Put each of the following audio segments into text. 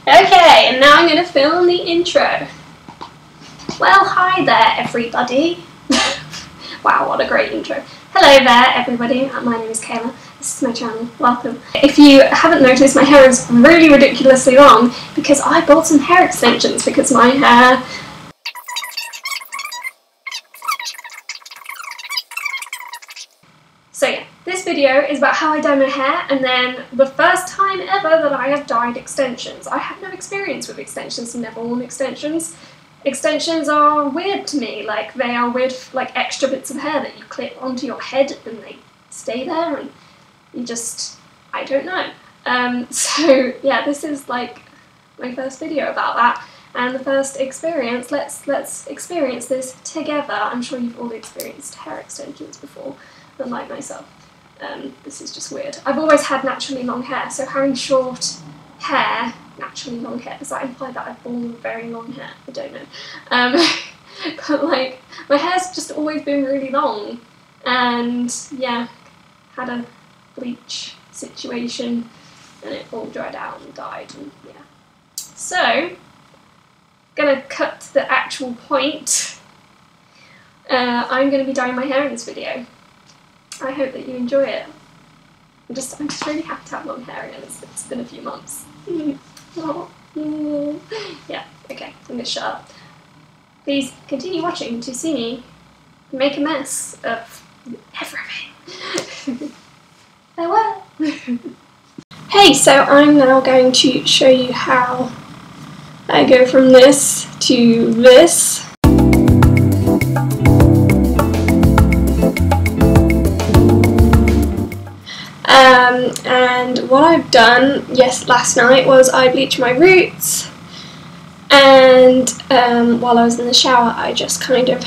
Okay, and now I'm going to film the intro. Well, hi there everybody. Wow, what a great intro. Hello there everybody, my name is Kayla, this is my channel, welcome. If you haven't noticed, my hair is really ridiculously long because I bought some hair extensions because my hair... So yeah, this video is about how I dye my hair, and then the first time ever that I have dyed extensions. I have no experience with extensions, never worn extensions. Extensions are weird to me, like they are weird, like extra bits of hair that you clip onto your head and they stay there and you just, I don't know. So yeah, this is like my first video about that and the first experience. Let's experience this together. I'm sure you've all experienced hair extensions before, unlike myself. This is just weird. I've always had naturally long hair, so having short hair, naturally long hair, does that imply that I've born with very long hair? I don't know. But like, my hair's just always been really long, and yeah, had a bleach situation and it all dried out and died, and yeah. So, gonna cut to the actual point. I'm gonna be dyeing my hair in this video. I hope that you enjoy it. I'm just really happy to have long hair again. It's been a few months. Yeah, okay, I'm gonna shut up. Please continue watching to see me make a mess of everything. Farewell! Hey, so I'm now going to show you how I go from this to this. And what I've done, last night, was I bleached my roots, and while I was in the shower I just kind of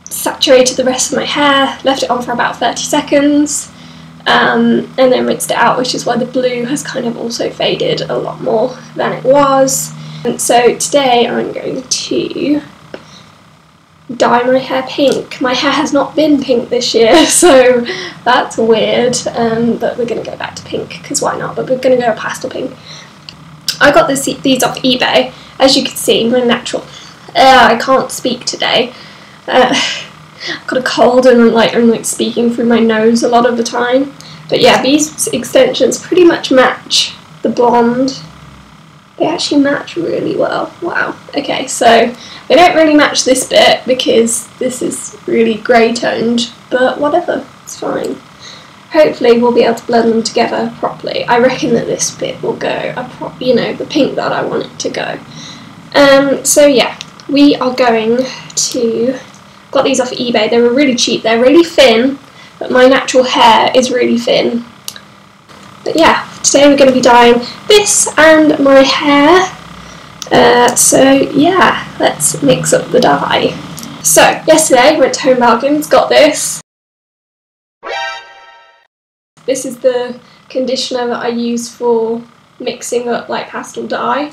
saturated the rest of my hair, left it on for about 30 seconds, and then rinsed it out, which is why the blue has kind of also faded a lot more than it was. And so today I'm going to dye my hair pink. My hair has not been pink this year, so that's weird, but we're going to go back to pink, because why not, but we're going to go pastel pink. I got these off eBay. As you can see, my natural... I can't speak today. I've got a cold and I'm like speaking through my nose a lot of the time. But yeah, these extensions pretty much match the blonde. They actually match really well. Wow. Okay, so they don't really match this bit because this is really grey toned, but whatever, it's fine. Hopefully we'll be able to blend them together properly. I reckon that this bit will go, you know, the pink that I want it to go. So yeah, we are going to, got these off eBay, they were really cheap, they're really thin, but my natural hair is really thin. But yeah, today we're going to be dyeing this and my hair. So yeah, let's mix up the dye. So yesterday went to Home Bargains, got this. This is the conditioner that I use for mixing up like pastel dye.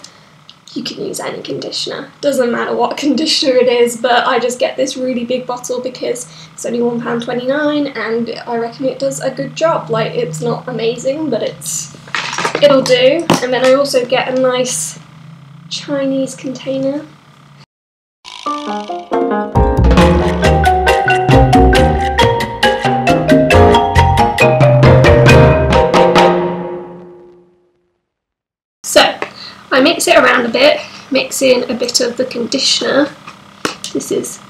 You can use any conditioner, doesn't matter what conditioner it is, but I just get this really big bottle because it's only £1.29 and I reckon it does a good job. Like, it's not amazing, but it'll do. And then I also get a nice Chinese container. So, I mix it around a bit, mix in a bit of the conditioner. This is...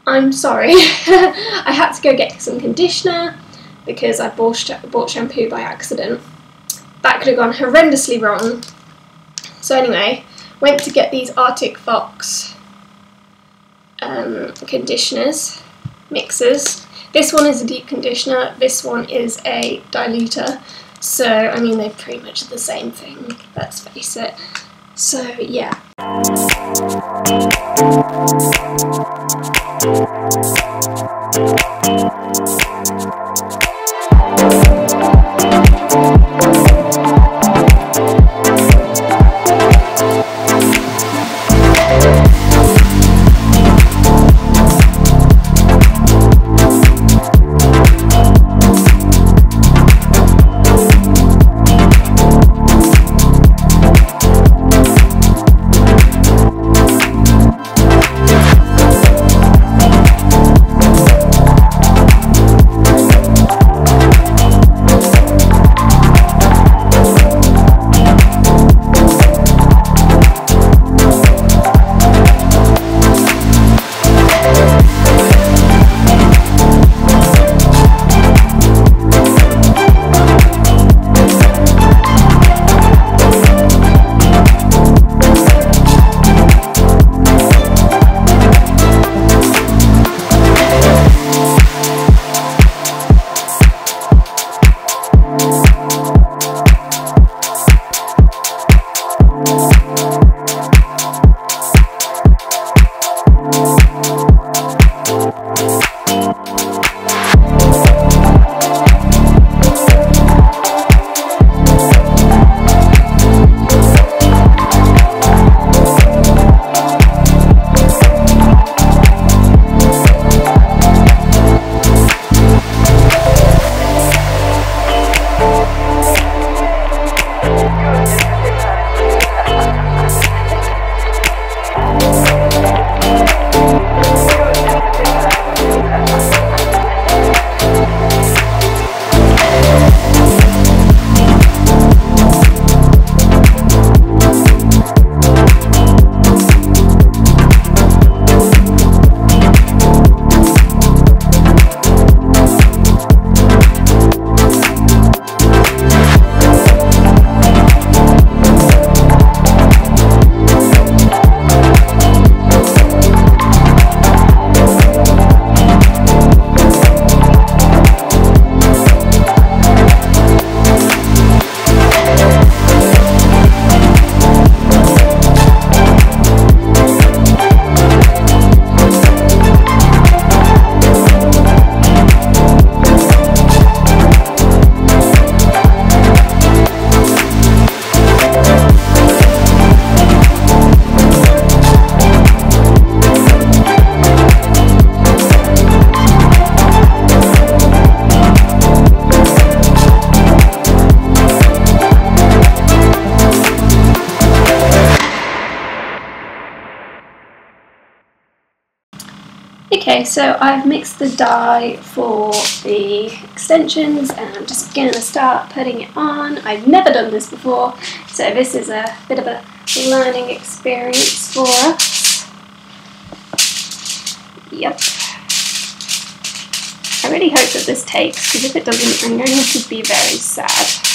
I'm sorry. I had to go get some conditioner because I bought shampoo by accident. That could have gone horrendously wrong. So anyway, went to get these Arctic Fox conditioners, mixers. This one is a deep conditioner, this one is a diluter. So, I mean, they're pretty much the same thing, let's face it. So, yeah. Okay, so I've mixed the dye for the extensions and I'm just going to start putting it on. I've never done this before, so this is a bit of a learning experience for us. Yep. I really hope that this takes, because if it doesn't, I'm going to be very sad.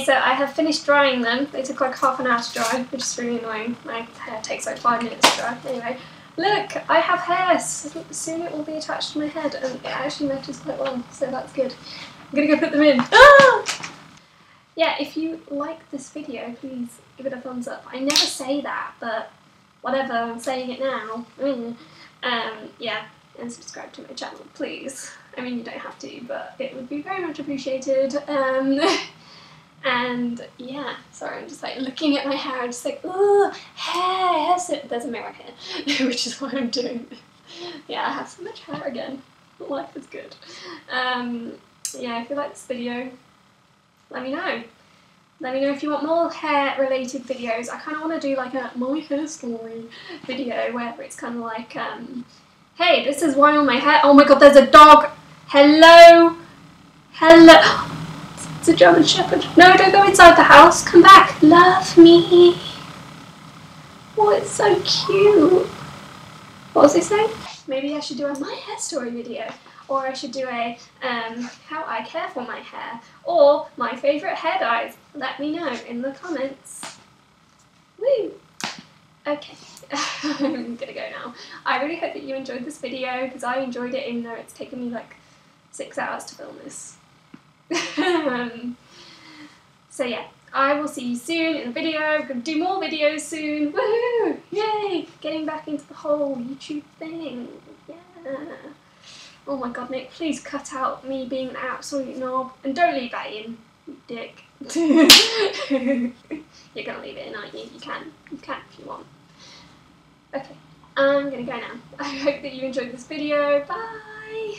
So I have finished drying them. They took like half an hour to dry, which is really annoying. My hair takes like 5 minutes to dry. Anyway, look, I have hair. Soon it will be attached to my head, and it actually matches quite well, so that's good. I'm gonna go put them in. Ah! Yeah, if you like this video, please give it a thumbs up. I never say that, but whatever, I'm saying it now. Yeah, and subscribe to my channel, please. I mean, you don't have to, but it would be very much appreciated. And yeah, sorry, I'm just like looking at my hair, I'm just like, ooh, hair, so there's a mirror here, which is why I'm doing this. Yeah, I have so much hair again. Life is good. Yeah, if you like this video, let me know. Let me know if you want more hair related videos. I kind of want to do like a my hair story video where it's kind of like, hey, this is why on my hair, oh my god, there's a dog. Hello. Hello. It's a German Shepherd. No, don't go inside the house. Come back. Love me. Oh, it's so cute. What was he saying? Maybe I should do a my hair story video. or I should do a how I care for my hair, or my favourite hair dyes. Let me know in the comments. Woo! Okay, I'm gonna go now. I really hope that you enjoyed this video, because I enjoyed it even though it's taken me like 6 hours to film this. So yeah, I will see you soon in a video. I'm going to do more videos soon. Woohoo! Yay! Getting back into the whole YouTube thing. Yeah. Oh my god, Nick, please cut out me being an absolute knob. And don't leave that in, you dick. You're going to leave it in, aren't you? You can. You can if you want. Okay, I'm going to go now. I hope that you enjoyed this video. Bye!